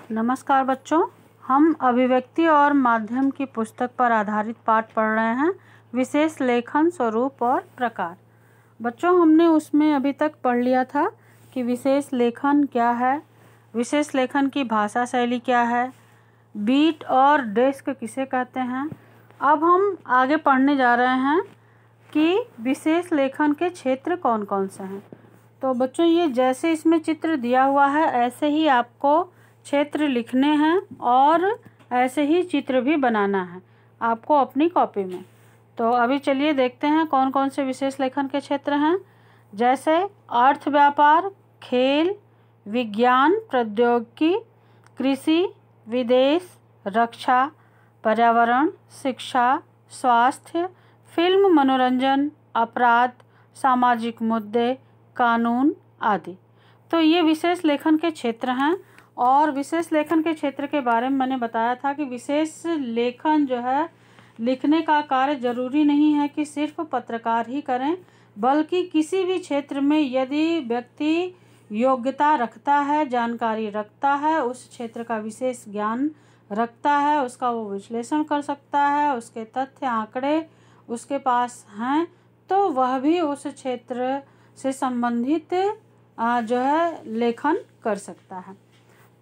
नमस्कार बच्चों, हम अभिव्यक्ति और माध्यम की पुस्तक पर आधारित पाठ पढ़ रहे हैं। विशेष लेखन, स्वरूप और प्रकार। बच्चों, हमने उसमें अभी तक पढ़ लिया था कि विशेष लेखन क्या है, विशेष लेखन की भाषा शैली क्या है, बीट और डेस्क किसे कहते हैं। अब हम आगे पढ़ने जा रहे हैं कि विशेष लेखन के क्षेत्र कौन कौन से हैं। तो बच्चों, ये जैसे इसमें चित्र दिया हुआ है ऐसे ही आपको क्षेत्र लिखने हैं और ऐसे ही चित्र भी बनाना है आपको अपनी कॉपी में। तो अभी चलिए देखते हैं कौन कौन से विशेष लेखन के क्षेत्र हैं। जैसे अर्थ व्यापार, खेल, विज्ञान प्रौद्योगिकी, कृषि, विदेश, रक्षा, पर्यावरण, शिक्षा, स्वास्थ्य, फिल्म, मनोरंजन, अपराध, सामाजिक मुद्दे, कानून आदि। तो ये विशेष लेखन के क्षेत्र हैं। और विशेष लेखन के क्षेत्र के बारे में मैंने बताया था कि विशेष लेखन जो है, लिखने का कार्य जरूरी नहीं है कि सिर्फ पत्रकार ही करें, बल्कि किसी भी क्षेत्र में यदि व्यक्ति योग्यता रखता है, जानकारी रखता है, उस क्षेत्र का विशेष ज्ञान रखता है, उसका वो विश्लेषण कर सकता है, उसके तथ्य आंकड़े उसके पास हैं, तो वह भी उस क्षेत्र से संबंधित जो है लेखन कर सकता है।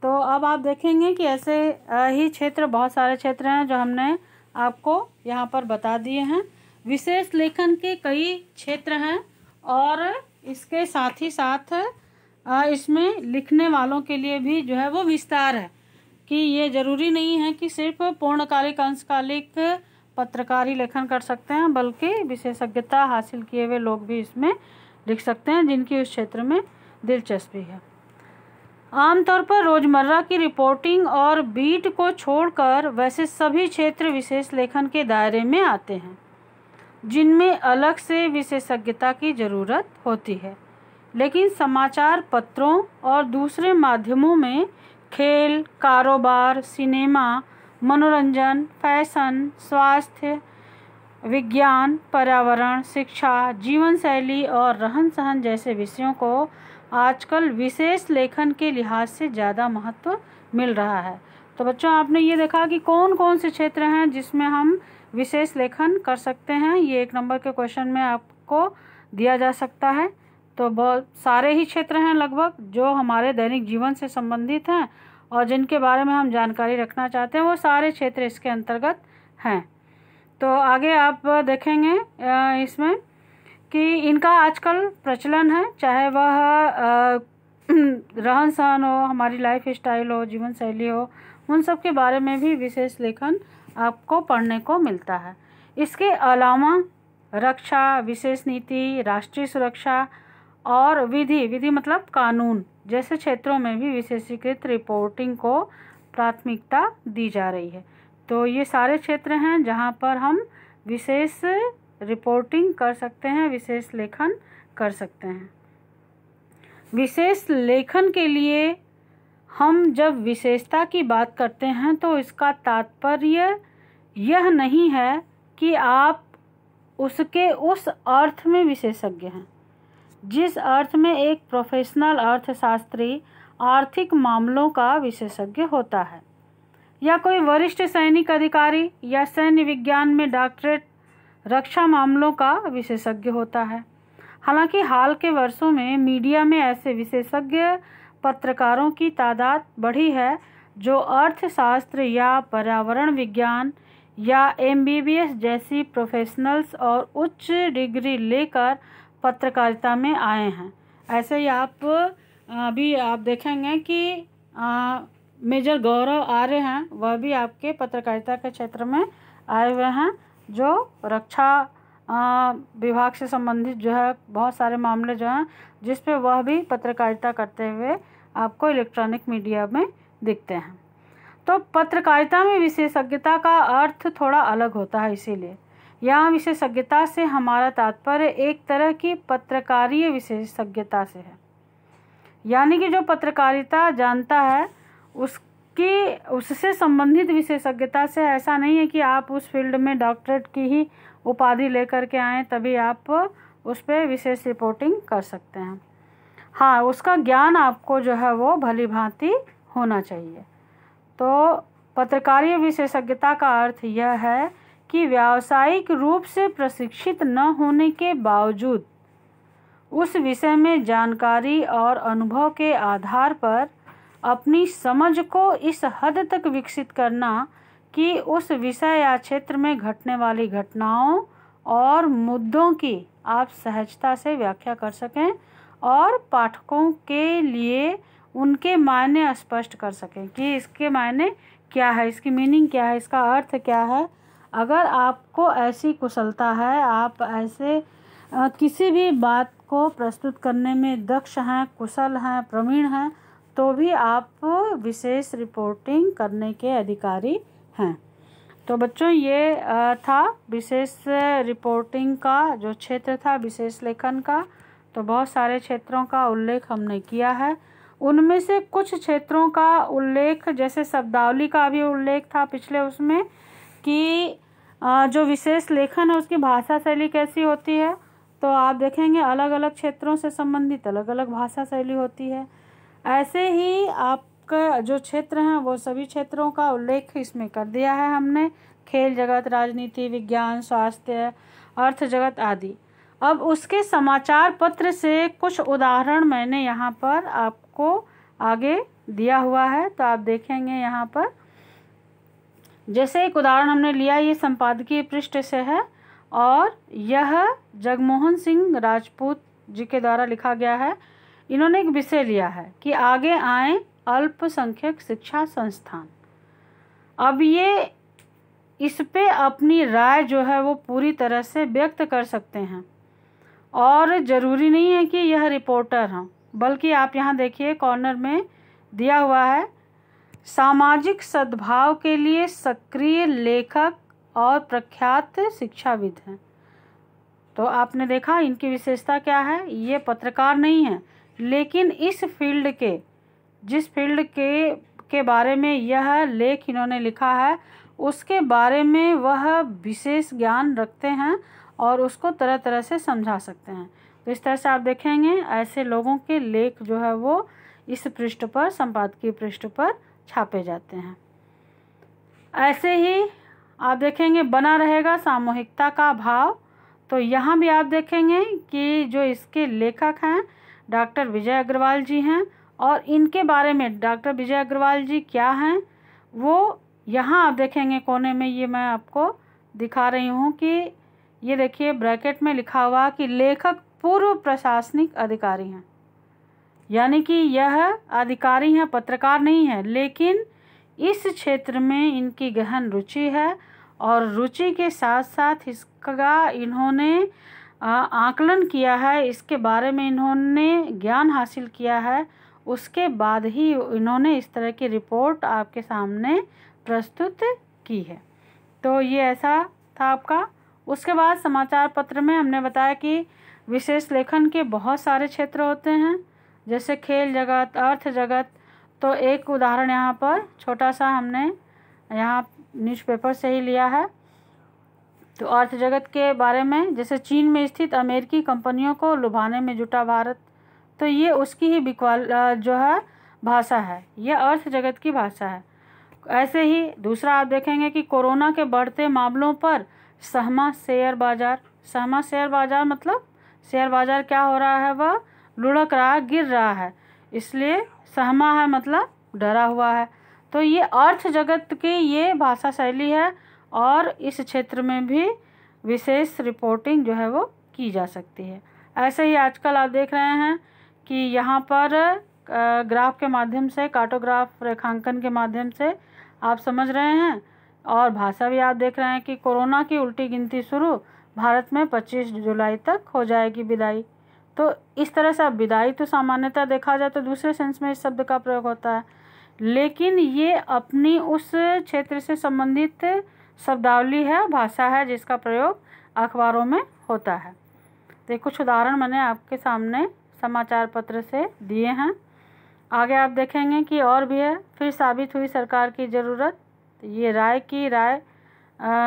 तो अब आप देखेंगे कि ऐसे ही क्षेत्र, बहुत सारे क्षेत्र हैं जो हमने आपको यहाँ पर बता दिए हैं। विशेष लेखन के कई क्षेत्र हैं और इसके साथ ही साथ इसमें लिखने वालों के लिए भी जो है वो विस्तार है कि ये ज़रूरी नहीं है कि सिर्फ पूर्णकालिक, अंशकालिक पत्रकार ही लेखन कर सकते हैं, बल्कि विशेषज्ञता हासिल किए हुए लोग भी इसमें लिख सकते हैं जिनकी उस क्षेत्र में दिलचस्पी है। आमतौर पर रोजमर्रा की रिपोर्टिंग और बीट को छोड़कर वैसे सभी क्षेत्र विशेष लेखन के दायरे में आते हैं जिनमें अलग से विशेषज्ञता की ज़रूरत होती है। लेकिन समाचार पत्रों और दूसरे माध्यमों में खेल, कारोबार, सिनेमा, मनोरंजन, फैशन, स्वास्थ्य, विज्ञान, पर्यावरण, शिक्षा, जीवन शैली और रहन सहन जैसे विषयों को आजकल विशेष लेखन के लिहाज से ज़्यादा महत्व मिल रहा है। तो बच्चों, आपने ये देखा कि कौन कौन से क्षेत्र हैं जिसमें हम विशेष लेखन कर सकते हैं। ये 1 नंबर के क्वेश्चन में आपको दिया जा सकता है। तो बहुत सारे ही क्षेत्र हैं लगभग जो हमारे दैनिक जीवन से संबंधित हैं और जिनके बारे में हम जानकारी रखना चाहते हैं, वो सारे क्षेत्र इसके अंतर्गत हैं। तो आगे आप देखेंगे इसमें कि इनका आजकल प्रचलन है, चाहे वह रहन सहन हो, हमारी लाइफ स्टाइल हो, जीवन शैली हो, उन सब के बारे में भी विशेष लेखन आपको पढ़ने को मिलता है। इसके अलावा रक्षा, विशेष नीति, राष्ट्रीय सुरक्षा और विधि मतलब कानून जैसे क्षेत्रों में भी विशेषीकृत रिपोर्टिंग को प्राथमिकता दी जा रही है। तो ये सारे क्षेत्र हैं जहाँ पर हम विशेष रिपोर्टिंग कर सकते हैं, विशेष लेखन कर सकते हैं। विशेष लेखन के लिए हम जब विशेषता की बात करते हैं तो इसका तात्पर्य यह नहीं है कि आप उसके उस अर्थ में विशेषज्ञ हैं जिस अर्थ में एक प्रोफेशनल अर्थशास्त्री आर्थिक मामलों का विशेषज्ञ होता है, या कोई वरिष्ठ सैनिक अधिकारी या सैन्य विज्ञान में डॉक्टरेट रक्षा मामलों का विशेषज्ञ होता है। हालांकि हाल के वर्षों में मीडिया में ऐसे विशेषज्ञ पत्रकारों की तादाद बढ़ी है जो अर्थशास्त्र या पर्यावरण विज्ञान या MBBS जैसी प्रोफेशनल्स और उच्च डिग्री लेकर पत्रकारिता में आए हैं। ऐसे ही अभी आप देखेंगे कि मेजर गौरव आर्य हैं, वह भी आपके पत्रकारिता के क्षेत्र में आए हुए हैं, जो रक्षा विभाग से संबंधित जो है बहुत सारे मामले जो हैं जिस पे वह भी पत्रकारिता करते हुए आपको इलेक्ट्रॉनिक मीडिया में दिखते हैं। तो पत्रकारिता में विशेषज्ञता का अर्थ थोड़ा अलग होता है, इसीलिए यहाँ विशेषज्ञता से हमारा तात्पर्य एक तरह की पत्रकारीय विशेषज्ञता से है। यानी कि जो पत्रकारिता जानता है उससे संबंधित विशेषज्ञता से। ऐसा नहीं है कि आप उस फील्ड में डॉक्टरेट की ही उपाधि लेकर के आएँ तभी आप उस पर विशेष रिपोर्टिंग कर सकते हैं। हाँ, उसका ज्ञान आपको जो है वो भली भांति होना चाहिए। तो पत्रकारीय विशेषज्ञता का अर्थ यह है कि व्यावसायिक रूप से प्रशिक्षित न होने के बावजूद उस विषय में जानकारी और अनुभव के आधार पर अपनी समझ को इस हद तक विकसित करना कि उस विषय या क्षेत्र में घटने वाली घटनाओं और मुद्दों की आप सहजता से व्याख्या कर सकें और पाठकों के लिए उनके मायने स्पष्ट कर सकें कि इसके मायने क्या है, इसकी मीनिंग क्या है, इसका अर्थ क्या है। अगर आपको ऐसी कुशलता है, आप ऐसे किसी भी बात को प्रस्तुत करने में दक्ष हैं, कुशल हैं, प्रवीण हैं, तो भी आप विशेष रिपोर्टिंग करने के अधिकारी हैं। तो बच्चों ये था विशेष रिपोर्टिंग का जो क्षेत्र था विशेष लेखन का। तो बहुत सारे क्षेत्रों का उल्लेख हमने किया है। उनमें से कुछ क्षेत्रों का उल्लेख, जैसे शब्दावली का भी उल्लेख था पिछले उसमें कि जो विशेष लेखन है उसकी भाषा शैली कैसी होती है। तो आप देखेंगे अलग अलग क्षेत्रों से संबंधित अलग अलग भाषा शैली होती है। ऐसे ही आपका जो क्षेत्र हैं वो सभी क्षेत्रों का उल्लेख इसमें कर दिया है हमने, खेल जगत, राजनीति, विज्ञान, स्वास्थ्य, अर्थ जगत आदि। अब उसके समाचार पत्र से कुछ उदाहरण मैंने यहाँ पर आपको आगे दिया हुआ है। तो आप देखेंगे यहाँ पर जैसे एक उदाहरण हमने लिया, ये संपादकीय पृष्ठ से है और यह जगमोहन सिंह राजपूत जी के द्वारा लिखा गया है। इन्होंने एक विषय लिया है कि आगे आए अल्पसंख्यक शिक्षा संस्थान। अब ये इस पे अपनी राय जो है वो पूरी तरह से व्यक्त कर सकते हैं और ज़रूरी नहीं है कि यह रिपोर्टर हों, बल्कि आप यहाँ देखिए कॉर्नर में दिया हुआ है सामाजिक सद्भाव के लिए सक्रिय लेखक और प्रख्यात शिक्षाविद हैं। तो आपने देखा इनकी विशेषता क्या है, ये पत्रकार नहीं है लेकिन इस फील्ड के जिस फील्ड के बारे में यह लेख इन्होंने लिखा है उसके बारे में वह विशेष ज्ञान रखते हैं और उसको तरह तरह से समझा सकते हैं। तो इस तरह से आप देखेंगे ऐसे लोगों के लेख जो है वो इस पृष्ठ पर, संपादकीय पृष्ठ पर छापे जाते हैं। ऐसे ही आप देखेंगे बना रहेगा सामूहिकता का भाव। तो यहाँ भी आप देखेंगे कि जो इसके लेखक हैं डॉक्टर विजय अग्रवाल जी हैं और इनके बारे में डॉक्टर विजय अग्रवाल जी क्या हैं वो यहाँ आप देखेंगे कोने में, ये मैं आपको दिखा रही हूँ कि ये देखिए ब्रैकेट में लिखा हुआ कि लेखक पूर्व प्रशासनिक अधिकारी हैं, यानी कि यह अधिकारी हैं, पत्रकार नहीं है, लेकिन इस क्षेत्र में इनकी गहन रुचि है और रुचि के साथ साथ इसका इन्होंने आकलन किया है, इसके बारे में इन्होंने ज्ञान हासिल किया है, उसके बाद ही इन्होंने इस तरह की रिपोर्ट आपके सामने प्रस्तुत की है। तो ये ऐसा था आपका। उसके बाद समाचार पत्र में हमने बताया कि विशेष लेखन के बहुत सारे क्षेत्र होते हैं, जैसे खेल जगत, अर्थ जगत। तो एक उदाहरण यहाँ पर छोटा सा हमने यहाँ न्यूज़पेपर से ही लिया है। तो अर्थ जगत के बारे में, जैसे चीन में स्थित अमेरिकी कंपनियों को लुभाने में जुटा भारत, तो ये उसकी ही जो है भाषा है, ये अर्थ जगत की भाषा है। ऐसे ही दूसरा आप देखेंगे कि कोरोना के बढ़ते मामलों पर सहमा शेयर बाजार। सहमा शेयर बाजार मतलब शेयर बाजार क्या हो रहा है, वह लुढ़क रहा है, गिर रहा है, इसलिए सहमा है मतलब डरा हुआ है। तो ये अर्थ जगत की ये भाषा शैली है और इस क्षेत्र में भी विशेष रिपोर्टिंग जो है वो की जा सकती है। ऐसे ही आजकल आप देख रहे हैं कि यहाँ पर ग्राफ के माध्यम से, कार्टोग्राफ रेखांकन के माध्यम से आप समझ रहे हैं और भाषा भी आप देख रहे हैं कि कोरोना की उल्टी गिनती शुरू, भारत में 25 जुलाई तक हो जाएगी विदाई। तो इस तरह से अब विदाई तो सामान्यतः देखा जाए तो दूसरे सेंस में इस शब्द का प्रयोग होता है, लेकिन ये अपनी उस क्षेत्र से संबंधित शब्दावली है, भाषा है जिसका प्रयोग अखबारों में होता है। तो कुछ उदाहरण मैंने आपके सामने समाचार पत्र से दिए हैं। आगे आप देखेंगे कि और भी है। फिर साबित हुई सरकार की ज़रूरत, ये राय की राय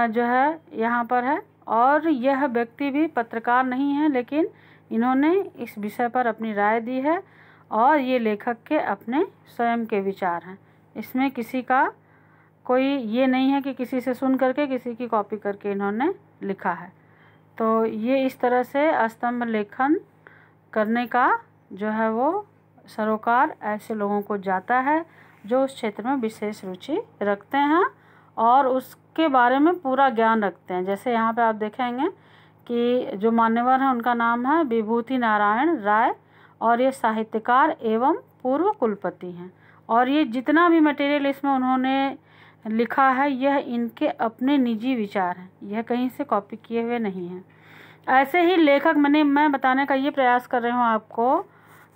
जो है यहाँ पर है और यह व्यक्ति भी पत्रकार नहीं है लेकिन इन्होंने इस विषय पर अपनी राय दी है और ये लेखक के अपने स्वयं के विचार हैं। इसमें किसी का कोई ये नहीं है कि किसी से सुन करके किसी की कॉपी करके इन्होंने लिखा है। तो ये इस तरह से स्तंभ लेखन करने का जो है वो सरोकार ऐसे लोगों को जाता है जो उस क्षेत्र में विशेष रुचि रखते हैं और उसके बारे में पूरा ज्ञान रखते हैं। जैसे यहाँ पे आप देखेंगे कि जो मान्यवर हैं उनका नाम है विभूति नारायण राय और ये साहित्यकार एवं पूर्व कुलपति हैं। और ये जितना भी मटेरियल इसमें उन्होंने लिखा है यह इनके अपने निजी विचार हैं, यह कहीं से कॉपी किए हुए नहीं हैं। ऐसे ही लेखक मैं बताने का ये प्रयास कर रही हूँ आपको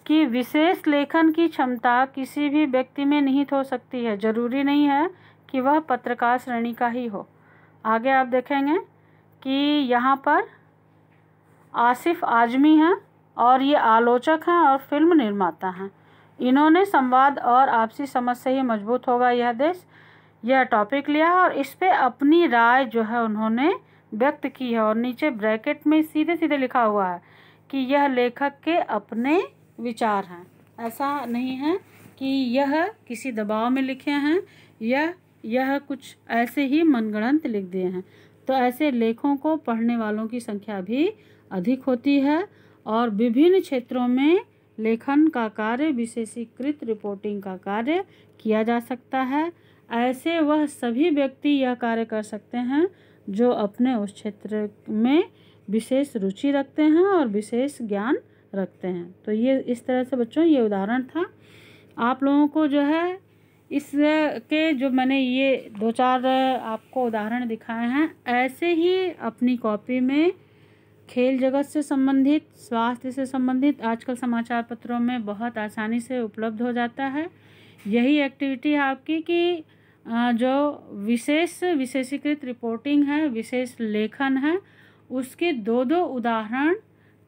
कि विशेष लेखन की क्षमता किसी भी व्यक्ति में निहित हो सकती है, ज़रूरी नहीं है कि वह पत्रकार श्रेणी का ही हो। आगे आप देखेंगे कि यहाँ पर आसिफ आजमी हैं और ये आलोचक हैं और फिल्म निर्माता हैं। इन्होंने संवाद और आपसी समझ से ही मजबूत होगा यह देश, यह टॉपिक लिया और इस पे अपनी राय जो है उन्होंने व्यक्त की है। और नीचे ब्रैकेट में सीधे सीधे लिखा हुआ है कि यह लेखक के अपने विचार हैं, ऐसा नहीं है कि यह किसी दबाव में लिखे हैं या यह कुछ ऐसे ही मनगढ़ंत लिख दिए हैं। तो ऐसे लेखों को पढ़ने वालों की संख्या भी अधिक होती है और विभिन्न क्षेत्रों में लेखन का कार्य, विशेषीकृत रिपोर्टिंग का कार्य किया जा सकता है। ऐसे वह सभी व्यक्ति यह कार्य कर सकते हैं जो अपने उस क्षेत्र में विशेष रुचि रखते हैं और विशेष ज्ञान रखते हैं। तो ये इस तरह से बच्चों ये उदाहरण था। आप लोगों को जो है इसके जो मैंने ये 2-4 आपको उदाहरण दिखाए हैं, ऐसे ही अपनी कॉपी में खेल जगत से संबंधित, स्वास्थ्य से संबंधित आजकल समाचार पत्रों में बहुत आसानी से उपलब्ध हो जाता है। यही एक्टिविटी है आपकी कि जो विशेषीकृत रिपोर्टिंग है, विशेष लेखन है, उसके 2-2 उदाहरण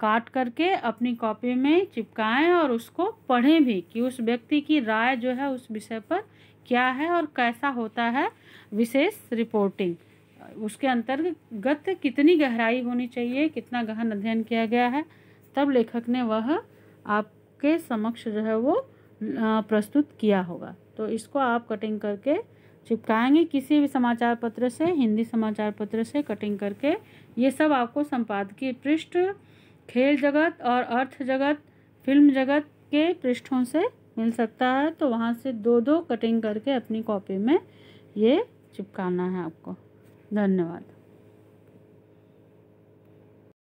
काट करके अपनी कॉपी में चिपकाएं और उसको पढ़ें भी कि उस व्यक्ति की राय जो है उस विषय पर क्या है और कैसा होता है विशेष रिपोर्टिंग, उसके अंतर्गत कितनी गहराई होनी चाहिए, कितना गहन अध्ययन किया गया है, तब लेखक ने वह आपके समक्ष जो है वो प्रस्तुत किया होगा। तो इसको आप कटिंग करके चिपकाएंगे किसी भी समाचार पत्र से, हिंदी समाचार पत्र से कटिंग करके। ये सब आपको संपादकीय पृष्ठ, खेल जगत और अर्थ जगत, फिल्म जगत के पृष्ठों से मिल सकता है। तो वहाँ से 2-2 कटिंग करके अपनी कॉपी में ये चिपकाना है आपको। धन्यवाद।